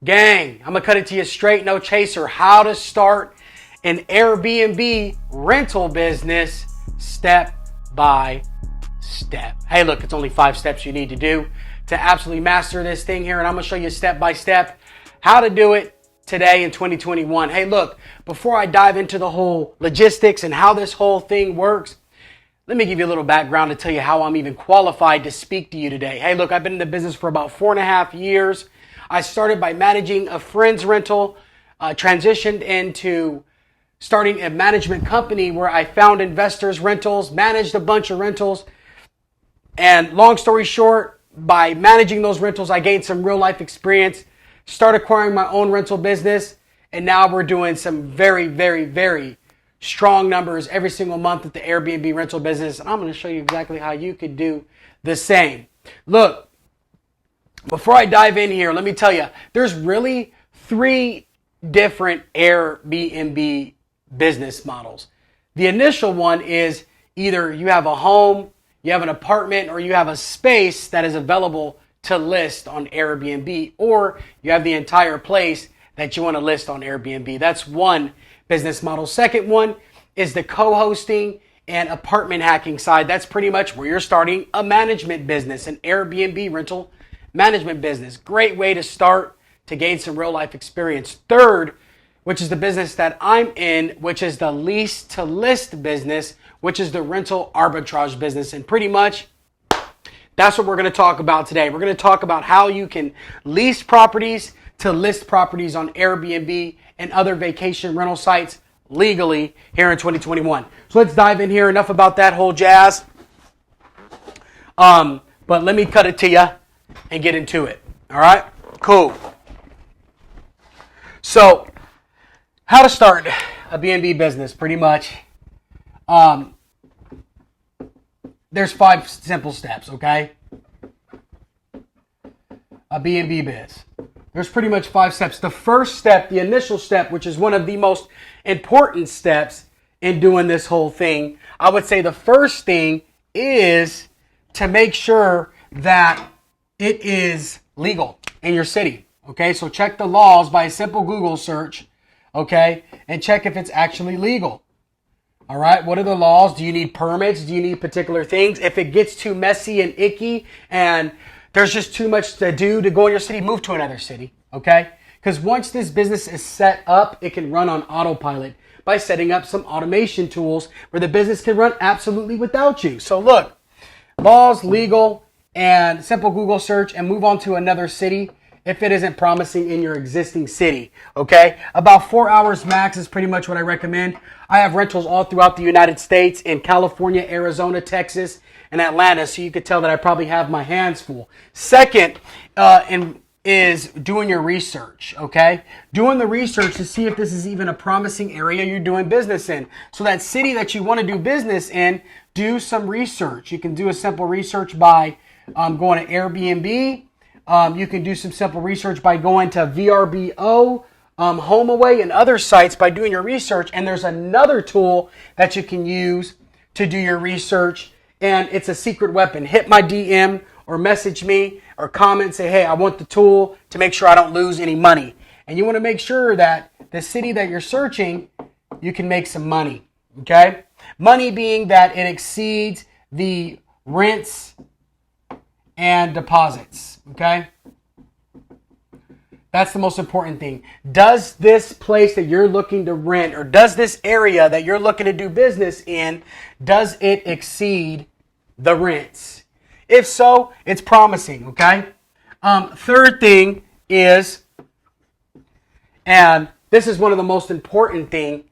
Gang, I'm going to cut it to you straight, no chaser. How to start an Airbnb rental business step by step. Hey, look, it's only 5 steps you need to do to absolutely master this thing here. And I'm going to show you step by step how to do it today in 2021. Hey, look, before I dive into the whole logistics and how this whole thing works, let me give you a little background to tell you how I'm even qualified to speak to you today. Hey, look, I've been in the business for about 4.5 years. I started by managing a friend's rental, transitioned into starting a management company where I found investors' rentals, managed a bunch of rentals. And long story short, by managing those rentals, I gained some real life experience, started acquiring my own rental business. And now we're doing some very, very, very strong numbers every single month with the Airbnb rental business. And I'm going to show you exactly how you could do the same. Look, before I dive in here, let me tell you, there's really 3 different Airbnb business models. The initial one is either you have a home, you have an apartment, or you have a space that is available to list on Airbnb, or you have the entire place that you want to list on Airbnb. That's one business model. Second one is the co-hosting and apartment hacking side. That's pretty much where you're starting a management business, an Airbnb rental management business. Great way to start to gain some real life experience. Third, which is the business that I'm in, which is the lease to list business, which is the rental arbitrage business. And pretty much that's what we're going to talk about today. We're going to talk about how you can lease properties to list properties on Airbnb and other vacation rental sites legally here in 2021. So let's dive in here. Enough about that whole jazz. But let me cut it to you and get into it. All right? Cool. So, how to start a B&B business, pretty much. There's 5 simple steps, okay? A B&B biz. There's pretty much 5 steps. The first step, the initial step, which is one of the most important steps in doing this whole thing, I would say the first thing is to make sure that it is legal in your city. Okay, so check the laws by a simple Google search, okay, and check if it's actually legal. All right, what are the laws? Do you need permits? Do you need particular things? If it gets too messy and icky and there's just too much to do to go in your city, move to another city, okay? Because once this business is set up, it can run on autopilot by setting up some automation tools where the business can run absolutely without you. So look, laws, legal, and simple Google search, and move on to another city if it isn't promising in your existing city, okay? About 4 hours max is pretty much what I recommend. I have rentals all throughout the United States in California, Arizona, Texas, and Atlanta, so you could tell that I probably have my hands full. Second is doing your research, okay? Doing the research to see if this is even a promising area you're doing business in. So that city that you want to do business in, do some research. You can do a simple research by going to Airbnb. You can do some simple research by going to VRBO, HomeAway, and other sites by doing your research. And there's another tool that you can use to do your research, and it's a secret weapon. Hit my DM or message me or comment, say, hey, I want the tool to make sure I don't lose any money. And you want to make sure that the city that you're searching, you can make some money, okay? Money being that it exceeds the rents and deposits, okay? That's the most important thing. Does this place that you're looking to rent, or does this area that you're looking to do business in, does it exceed the rents? If so, it's promising, okay? Third thing is, and this is one of the most important thing,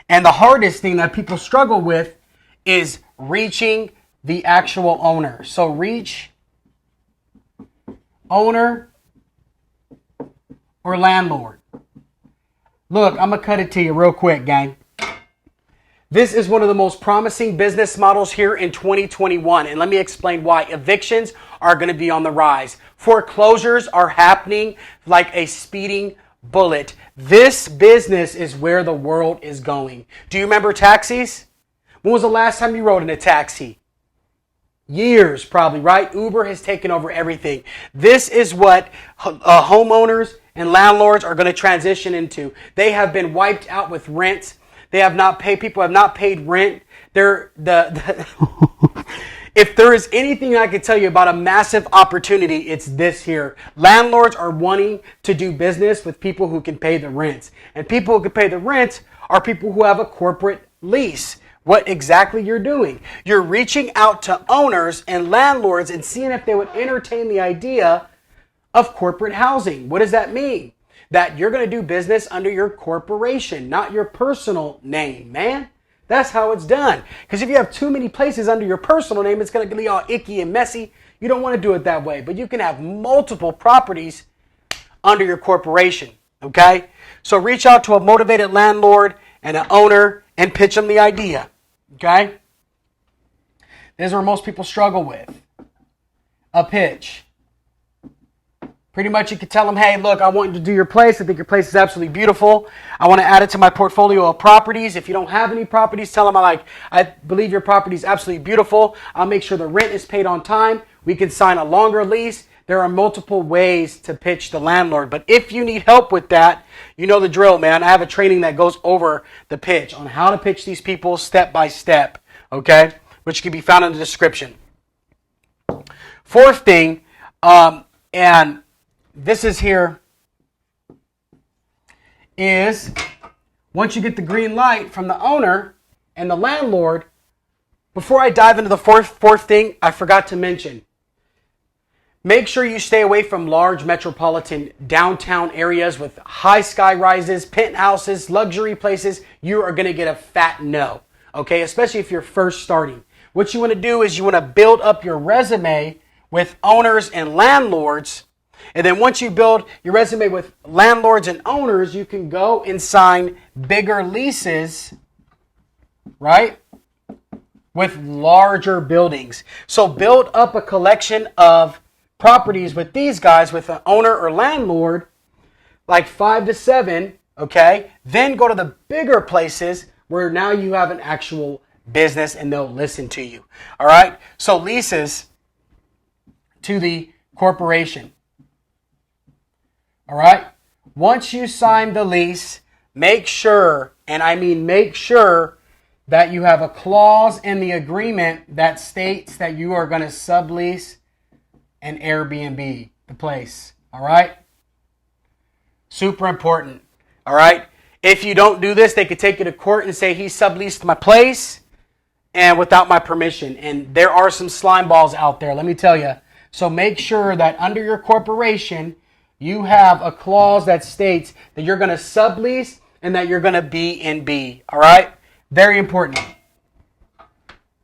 and the hardest thing that people struggle with, is reaching the actual owner. So reach owner or landlord. Look, I'm going to cut it to you real quick, gang. This is one of the most promising business models here in 2021. And let me explain why. Evictions are going to be on the rise. Foreclosures are happening like a speeding bullet. This business is where the world is going. Do you remember taxis? When was the last time you rode in a taxi? Years, probably, right? Uber has taken over everything. This is what homeowners and landlords are going to transition into. They have been wiped out with rent. They have not paid. People have not paid rent. If there is anything I could tell you about a massive opportunity, it's this here. Landlords are wanting to do business with people who can pay the rent. And people who can pay the rent are people who have a corporate lease. What exactly you're doing? You're reaching out to owners and landlords and seeing if they would entertain the idea of corporate housing. What does that mean? That you're going to do business under your corporation, not your personal name, man. That's how it's done. Because if you have too many places under your personal name, it's going to be all icky and messy. You don't want to do it that way. But you can have multiple properties under your corporation. Okay? So reach out to a motivated landlord and an owner and pitch them the idea. Okay? This is where most people struggle with. A pitch. Pretty much you could tell them, hey, look, I want you to do your place. I think your place is absolutely beautiful. I want to add it to my portfolio of properties. If you don't have any properties, tell them I believe your property is absolutely beautiful. I'll make sure the rent is paid on time. We can sign a longer lease. There are multiple ways to pitch the landlord. But if you need help with that, you know the drill, man. I have a training that goes over the pitch on how to pitch these people step by step, okay? Which can be found in the description. Fourth thing, and this is here, is once you get the green light from the owner and the landlord, before I dive into the fourth thing, I forgot to mention, make sure you stay away from large metropolitan downtown areas with high sky rises, penthouses, luxury places. You are going to get a fat no, okay? Especially if you're first starting. What you want to do is you want to build up your resume with owners and landlords. And then once you build your resume with landlords and owners, you can go and sign bigger leases, right? With larger buildings. So build up a collection of properties with these guys, with an owner or landlord, like 5 to 7, okay? Then go to the bigger places where now you have an actual business and they'll listen to you, all right? So leases to the corporation. All right. Once you sign the lease, make sure, and I mean make sure, that you have a clause in the agreement that states that you are going to sublease an Airbnb, the place. All right. Super important. All right. If you don't do this, they could take you to court and say he subleased my place and without my permission. And there are some slime balls out there, let me tell you. So make sure that under your corporation, you have a clause that states that you're going to sublease and that you're going to B&B. All right? Very important.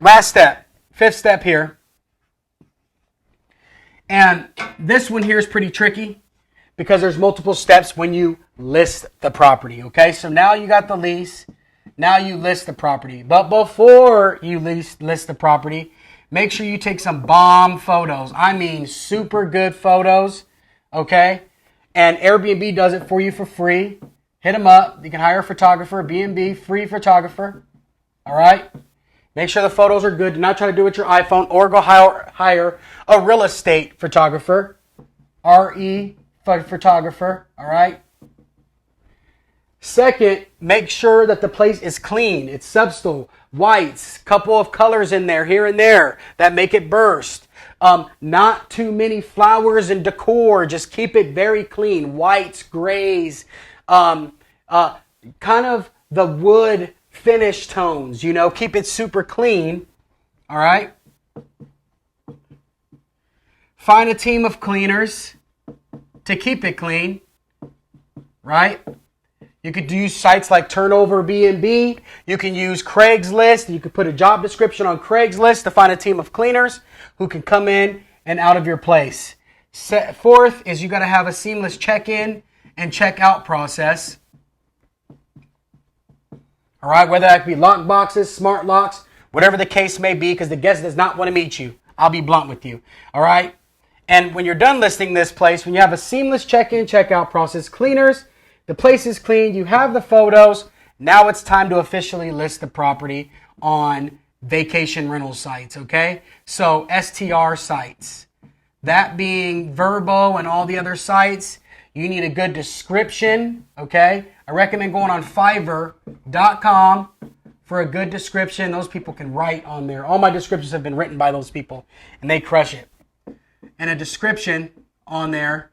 Last step. Fifth step here. And this one here is pretty tricky because there's multiple steps when you list the property. Okay? So now you got the lease. Now you list the property. But before you list the property, make sure you take some bomb photos. I mean super good photos. Okay? And Airbnb does it for you for free. Hit them up. You can hire a photographer, B&B, free photographer. All right? Make sure the photos are good. Do not try to do it with your iPhone or go hire a real estate photographer. RE photographer. All right? Second, make sure that the place is clean. It's substol, whites, couple of colors in there, here and there, that make it burst. Not too many flowers and decor. Just keep it very clean. Whites, grays, kind of the wood finish tones, you know. Keep it super clean. All right. Find a team of cleaners to keep it clean. Right. You could use sites like Turnover B&B. You can use Craigslist. You could put a job description on Craigslist to find a team of cleaners who can come in and out of your place. Fourth is you got to have a seamless check-in and check-out process. All right, whether that be lock boxes, smart locks, whatever the case may be, because the guest does not want to meet you. I'll be blunt with you. All right? And when you're done listing this place, when you have a seamless check-in, check-out process, cleaners, the place is clean, you have the photos, now it's time to officially list the property on vacation rental sites, okay? So STR sites, that being Verbo and all the other sites, You need a good description, okay? I recommend going on Fiverr.com for a good description. Those people can write on there. All my descriptions have been written by those people, and they crush it. And a description on there.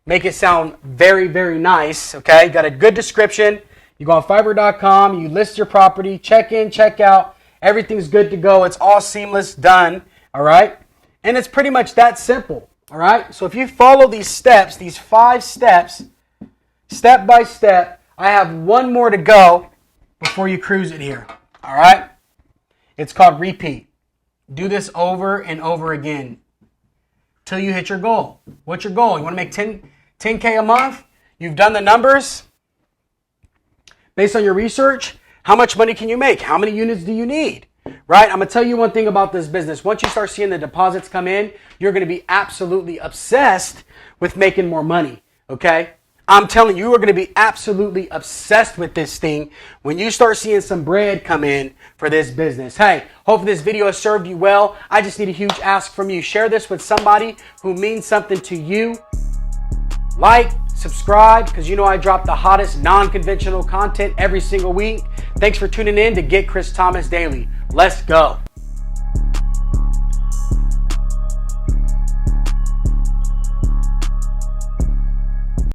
Make it sound very, very nice, okay? Got a good description. You go on Fiverr.com, you list your property, check in, check out. Everything's good to go. It's all seamless, done, all right? And it's pretty much that simple, all right? So if you follow these steps, these 5 steps, step by step, I have one more to go before you cruise it here, all right? It's called repeat. Do this over and over again till you hit your goal. What's your goal? You want to make 10K a month? You've done the numbers based on your research. How much money can you make? How many units do you need? Right? I'm going to tell you one thing about this business. Once you start seeing the deposits come in, you're going to be absolutely obsessed with making more money. Okay? I'm telling you, you are going to be absolutely obsessed with this thing when you start seeing some bread come in for this business. Hey, hopefully this video has served you well. I just need a huge ask from you. Share this with somebody who means something to you. Like, subscribe, because you know I drop the hottest non-conventional content every single week. Thanks for tuning in to Get Chris Thomas Daily. Let's go.